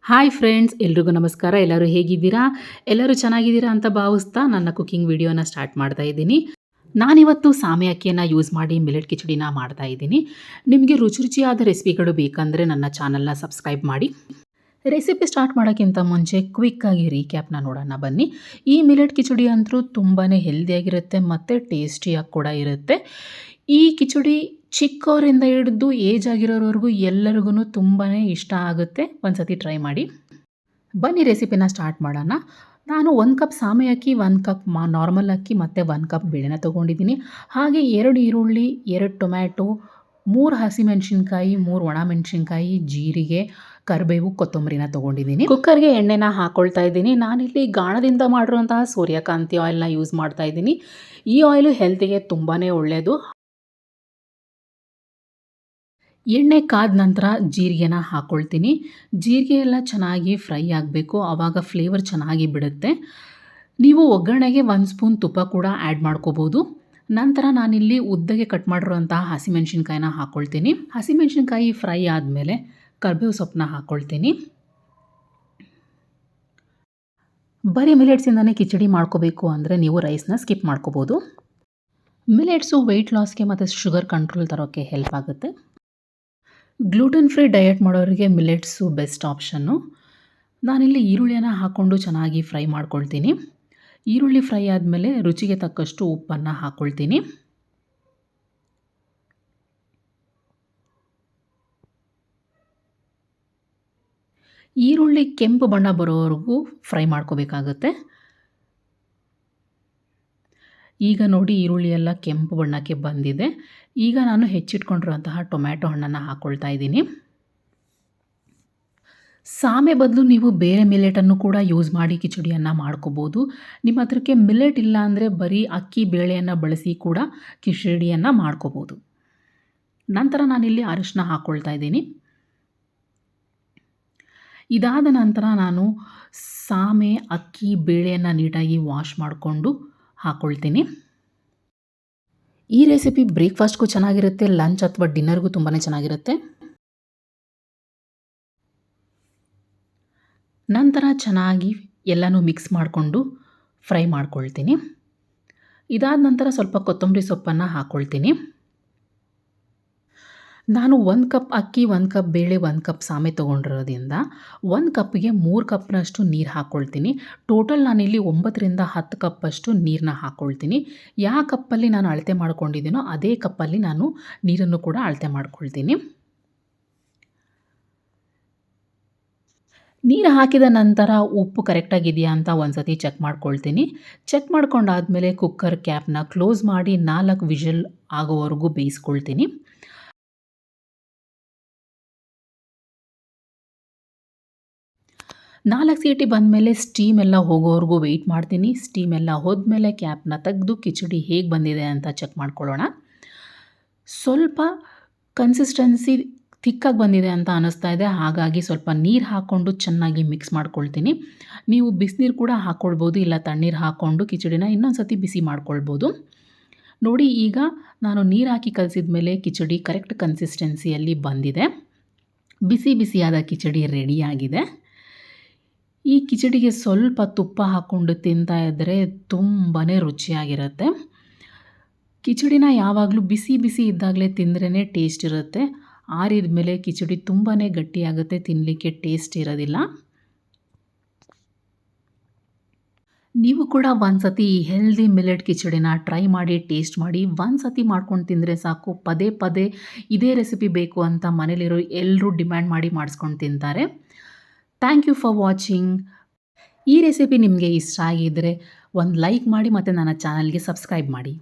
Hi friends, ಎಲ್ರಿಗೂ ನಮಸ್ಕಾರ. ಎಲ್ಲರೂ ಹೇಗಿದ್ದೀರಾ? ಎಲ್ಲರೂ ಚೆನ್ನಾಗಿದ್ದೀರಾ ಅಂತ ಭಾವಿಸ್ತಾ ನನ್ನ ಕುಕಿಂಗ್ ವಿಡಿಯೋನ ಸ್ಟಾರ್ಟ್ ಮಾಡ್ತಾ ಇದ್ದೀನಿ. ನಾನಿವತ್ತು ಸಾಮೆ ಅಕ್ಕಿಯನ್ನು ಯೂಸ್ ಮಾಡಿ ಮಿಲೆಟ್ ಕಿಚಡಿನ ಮಾಡ್ತಾ ಇದ್ದೀನಿ. ನಿಮಗೆ ರುಚಿಯಾದ ರೆಸಿಪಿಗಳು ಬೇಕಂದರೆ ನನ್ನ ಚಾನಲ್ನ ಸಬ್ಸ್ಕ್ರೈಬ್ ಮಾಡಿ. ರೆಸಿಪಿ ಸ್ಟಾರ್ಟ್ ಮಾಡೋಕ್ಕಿಂತ ಮುಂಚೆ ಕ್ವಿಕ್ಕಾಗಿ ರೀಕ್ಯಾಪ್ನ ನೋಡೋಣ ಬನ್ನಿ. ಈ ಮಿಲೆಟ್ ಕಿಚಡಿ ಅಂತೂ ತುಂಬಾ ಹೆಲ್ದಿಯಾಗಿರುತ್ತೆ ಮತ್ತು ಟೇಸ್ಟಿಯಾಗಿ ಕೂಡ ಇರುತ್ತೆ. ಈ ಕಿಚಡಿ ಚಿಕ್ಕವರಿಂದ ಹಿಡಿದು ಏಜ್ ಆಗಿರೋರವರೆಗೂ ಎಲ್ಲರಿಗೂ ತುಂಬಾ ಇಷ್ಟ ಆಗುತ್ತೆ. ಒಂದು ಸತಿ ಟ್ರೈ ಮಾಡಿ. ಬನ್ನಿ ರೆಸಿಪಿನ ಸ್ಟಾರ್ಟ್ ಮಾಡೋಣ. ನಾನು 1 ಕಪ್ ಸಾಮೆ ಅಕ್ಕಿ, 1 ಕಪ್ ನಾರ್ಮಲ್ ಅಕ್ಕಿ ಮತ್ತು 1 ಕಪ್ ಬೇಳೆನ ತೊಗೊಂಡಿದ್ದೀನಿ. ಹಾಗೆ 2 ಈರುಳ್ಳಿ, 2 ಟೊಮ್ಯಾಟೊ, 3 ಹಸಿಮೆಣಸಿನ್ಕಾಯಿ, 3 ಒಣಮೆಣಸಿನ್ಕಾಯಿ, ಜೀರಿಗೆ, ಕರಿಬೇವು, ಕೊತ್ತಂಬರಿನ ತೊಗೊಂಡಿದ್ದೀನಿ. ಕುಕ್ಕರ್ಗೆ ಎಣ್ಣೆನ ಹಾಕ್ಕೊಳ್ತಾ ಇದ್ದೀನಿ. ನಾನಿಲ್ಲಿ ಗಾಣದಿಂದ ಮಾಡಿರುವಂತಹ ಸೂರ್ಯಕಾಂತಿ ಆಯಿಲ್ನ ಯೂಸ್ ಮಾಡ್ತಾ ಇದ್ದೀನಿ. ಈ ಆಯಿಲು ಹೆಲ್ತಿಗೆ ತುಂಬಾ ಒಳ್ಳೆಯದು. ಎಣ್ಣೆ ಕಾದ ನಂತರ ಜೀರಿಗೆನ ಹಾಕ್ಕೊಳ್ತೀನಿ. ಜೀರಿಗೆ ಎಲ್ಲ ಚೆನ್ನಾಗಿ ಫ್ರೈ ಆಗಬೇಕು, ಆವಾಗ ಫ್ಲೇವರ್ ಚೆನ್ನಾಗಿ ಬಿಡುತ್ತೆ. ನೀವು ಒಗ್ಗರಣೆಗೆ 1 ಸ್ಪೂನ್ ತುಪ್ಪ ಕೂಡ ಆ್ಯಡ್ ಮಾಡ್ಕೋಬೋದು. ನಂತರ ನಾನಿಲ್ಲಿ ಉದ್ದಗೆ ಕಟ್ ಮಾಡಿರುವಂತಹ ಹಸಿಮೆಣಸಿನ್ಕಾಯಿನ ಹಾಕ್ಕೊಳ್ತೀನಿ. ಹಸಿಮೆಣಸಿನ್ಕಾಯಿ ಫ್ರೈ ಆದಮೇಲೆ ಕರಿಬೇವು ಸೊಪ್ಪನ್ನ ಹಾಕ್ಕೊಳ್ತೀನಿ. ಬರೀ ಮಿಲೆಟ್ಸಿಂದನೇ ಕಿಚಡಿ ಮಾಡ್ಕೋಬೇಕು ಅಂದರೆ ನೀವು ರೈಸ್ನ ಸ್ಕಿಪ್ ಮಾಡ್ಕೋಬೋದು. ಮಿಲೆಟ್ಸು ವೆಯ್ಟ್ ಲಾಸ್ಗೆ ಮತ್ತು ಶುಗರ್ ಕಂಟ್ರೋಲ್ ತರೋಕ್ಕೆ ಹೆಲ್ಪ್ ಆಗುತ್ತೆ. ಗ್ಲೂಟನ್ ಫ್ರೀ ಡಯಟ್ ಮಾಡೋರಿಗೆ ಮಿಲೆಟ್ಸು ಬೆಸ್ಟ್ ಆಪ್ಷನ್ನು. ನಾನಿಲ್ಲಿ ಈರುಳ್ಳಿಯನ್ನು ಹಾಕ್ಕೊಂಡು ಚೆನ್ನಾಗಿ ಫ್ರೈ ಮಾಡ್ಕೊಳ್ತೀನಿ. ಈರುಳ್ಳಿ ಫ್ರೈ ಆದಮೇಲೆ ರುಚಿಗೆ ತಕ್ಕಷ್ಟು ಉಪ್ಪನ್ನು ಹಾಕ್ಕೊಳ್ತೀನಿ. ಈರುಳ್ಳಿ ಕೆಂಪು ಬಣ್ಣ ಬರೋವರೆಗೂ ಫ್ರೈ ಮಾಡ್ಕೋಬೇಕಾಗುತ್ತೆ. ಈಗ ನೋಡಿ ಈರುಳ್ಳಿ ಎಲ್ಲ ಕೆಂಪು ಬಣ್ಣಕ್ಕೆ ಬಂದಿದೆ. ಈಗ ನಾನು ಹೆಚ್ಚಿಟ್ಕೊಂಡಿರುವಂತಹ ಟೊಮ್ಯಾಟೊ ಹಣ್ಣನ್ನು ಹಾಕ್ಕೊಳ್ತಾ ಇದ್ದೀನಿ. ಸಾಮೆ ಬದಲು ನೀವು ಬೇರೆ ಮಿಲೆಟನ್ನು ಕೂಡ ಯೂಸ್ ಮಾಡಿ ಕಿಚಡಿಯನ್ನು ಮಾಡ್ಕೋಬೋದು. ನಿಮ್ಮ ಹತ್ರಕ್ಕೆ ಮಿಲೆಟ್ ಇಲ್ಲ ಅಂದರೆ ಬರೀ ಅಕ್ಕಿ ಬೇಳೆಯನ್ನು ಬಳಸಿ ಕೂಡ ಕಿಚಡಿಯನ್ನು ಮಾಡ್ಕೋಬೋದು. ನಂತರ ನಾನಿಲ್ಲಿ ಅರಿಶಿನ ಹಾಕ್ಕೊಳ್ತಾ ಇದ್ದೀನಿ. ಇದಾದ ನಂತರ ನಾನು ಸಾಮೆ, ಅಕ್ಕಿ, ಬೇಳೆಯನ್ನು ನೀಟಾಗಿ ವಾಶ್ ಮಾಡಿಕೊಂಡು ಹಾಕ್ಕೊಳ್ತೀನಿ. ಈ ರೆಸಿಪಿ ಬ್ರೇಕ್ಫಾಸ್ಟ್ಗೂ ಚೆನ್ನಾಗಿರುತ್ತೆ, ಲಂಚ್ ಅಥವಾ ಡಿನ್ನರ್ಗೂ ತುಂಬಾ ಚೆನ್ನಾಗಿರುತ್ತೆ. ನಂತರ ಚೆನ್ನಾಗಿ ಎಲ್ಲನೂ ಮಿಕ್ಸ್ ಮಾಡಿಕೊಂಡು ಫ್ರೈ ಮಾಡ್ಕೊಳ್ತೀನಿ. ಇದಾದ ನಂತರ ಸ್ವಲ್ಪ ಕೊತ್ತಂಬರಿ ಸೊಪ್ಪನ್ನು ಹಾಕ್ಕೊಳ್ತೀನಿ. ನಾನು 1 ಕಪ್ ಅಕ್ಕಿ, 1 ಕಪ್ ಬೇಳೆ, 1 ಕಪ್ ಸಾಮೆ ತೊಗೊಂಡಿರೋದ್ರಿಂದ 1 ಕಪ್ಗೆ 3 ಕಪ್ನಷ್ಟು ನೀರು ಹಾಕ್ಕೊಳ್ತೀನಿ. ಟೋಟಲ್ ನಾನಿಲ್ಲಿ 9ರಿಂದ 10 ಕಪ್ಪಷ್ಟು ನೀರನ್ನ ಹಾಕ್ಕೊಳ್ತೀನಿ. ಯಾವ ಕಪ್ಪಲ್ಲಿ ನಾನು ಅಳತೆ ಮಾಡ್ಕೊಂಡಿದ್ದೀನೋ ಅದೇ ಕಪ್ಪಲ್ಲಿ ನಾನು ನೀರನ್ನು ಕೂಡ ಅಳತೆ ಮಾಡ್ಕೊಳ್ತೀನಿ. ನೀರು ಹಾಕಿದ ನಂತರ ಉಪ್ಪು ಕರೆಕ್ಟಾಗಿದೆಯಾ ಅಂತ ಒಂದು ಸತಿ ಚೆಕ್ ಮಾಡ್ಕೊಳ್ತೀನಿ. ಚೆಕ್ ಮಾಡ್ಕೊಂಡಾದಮೇಲೆ ಕುಕ್ಕರ್ ಕ್ಯಾಪ್ನ ಕ್ಲೋಸ್ ಮಾಡಿ 4 ವಿಷಲ್ ಆಗೋವರೆಗೂ ಬೇಯಿಸ್ಕೊಳ್ತೀನಿ. 4 ಸೀಟಿ ಬಂದಮೇಲೆ ಸ್ಟೀಮ್ ಎಲ್ಲ ಹೋಗೋವರೆಗೂ ವೆಯ್ಟ್ ಮಾಡ್ತೀನಿ. ಸ್ಟೀಮ್ ಎಲ್ಲ ಹೋದ್ಮೇಲೆ ಕ್ಯಾಪ್ನ ತೆಗೆದು ಕಿಚಡಿ ಹೇಗೆ ಬಂದಿದೆ ಅಂತ ಚೆಕ್ ಮಾಡ್ಕೊಳ್ಳೋಣ. ಸ್ವಲ್ಪ ಕನ್ಸಿಸ್ಟೆನ್ಸಿ ಥಿಕ್ಕಾಗಿ ಬಂದಿದೆ ಅಂತ ಅನ್ನಿಸ್ತಾ ಇದೆ. ಹಾಗಾಗಿ ಸ್ವಲ್ಪ ನೀರು ಹಾಕ್ಕೊಂಡು ಚೆನ್ನಾಗಿ ಮಿಕ್ಸ್ ಮಾಡ್ಕೊಳ್ತೀನಿ. ನೀವು ಬಿಸಿನೀರು ಕೂಡ ಹಾಕ್ಕೊಳ್ಬೋದು, ಇಲ್ಲ ತಣ್ಣೀರು ಹಾಕ್ಕೊಂಡು ಕಿಚಡಿನ ಇನ್ನೊಂದು ಸತಿ ಬಿಸಿ ಮಾಡ್ಕೊಳ್ಬೋದು. ನೋಡಿ, ಈಗ ನಾನು ನೀರು ಹಾಕಿ ಕಲಸಿದ ಮೇಲೆ ಕಿಚಡಿ ಕರೆಕ್ಟ್ ಕನ್ಸಿಸ್ಟೆನ್ಸಿಯಲ್ಲಿ ಬಂದಿದೆ. ಬಿಸಿ ಬಿಸಿಯಾದ ಕಿಚಡಿ ರೆಡಿಯಾಗಿದೆ. ಈ ಕಿಚಡಿಗೆ ಸ್ವಲ್ಪ ತುಪ್ಪ ಹಾಕ್ಕೊಂಡು ತಿಂತಾ ಇದ್ದರೆ ತುಂಬಾ ರುಚಿಯಾಗಿರುತ್ತೆ. ಕಿಚಡಿನ ಯಾವಾಗಲೂ ಬಿಸಿ ಬಿಸಿ ಇದ್ದಾಗಲೇ ತಿಂದ್ರೇ ಟೇಸ್ಟ್ ಇರುತ್ತೆ. ಆರಿದ ಮೇಲೆ ಕಿಚಡಿ ತುಂಬಾ ಗಟ್ಟಿಯಾಗುತ್ತೆ, ತಿನ್ನಲಿಕ್ಕೆ ಟೇಸ್ಟ್ ಇರೋದಿಲ್ಲ. ನೀವು ಕೂಡ ಒಂದು ಸತಿ ಈ ಹೆಲ್ದಿ ಮಿಲೆಟ್ ಕಿಚಡಿನ ಟ್ರೈ ಮಾಡಿ, ಟೇಸ್ಟ್ ಮಾಡಿ. ಒಂದು ಸತಿ ಮಾಡ್ಕೊಂಡು ತಿಂದರೆ ಸಾಕು, ಪದೇ ಪದೇ ಇದೇ ರೆಸಿಪಿ ಬೇಕು ಅಂತ ಮನೇಲಿರೋ ಎಲ್ಲರೂ ಡಿಮ್ಯಾಂಡ್ ಮಾಡಿ ಮಾಡಿಸ್ಕೊಂಡು ತಿಂತಾರೆ. Thank you for watching. ಈ ರೆಸಿಪಿ ನಿಮಗೆ ಇಷ್ಟ ಆಗಿದ್ದರೆ ಒಂದು ಲೈಕ್ ಮಾಡಿ ಮತ್ತು ನನ್ನ ಚಾನಲ್ಗೆ ಸಬ್ಸ್ಕ್ರೈಬ್ ಮಾಡಿ.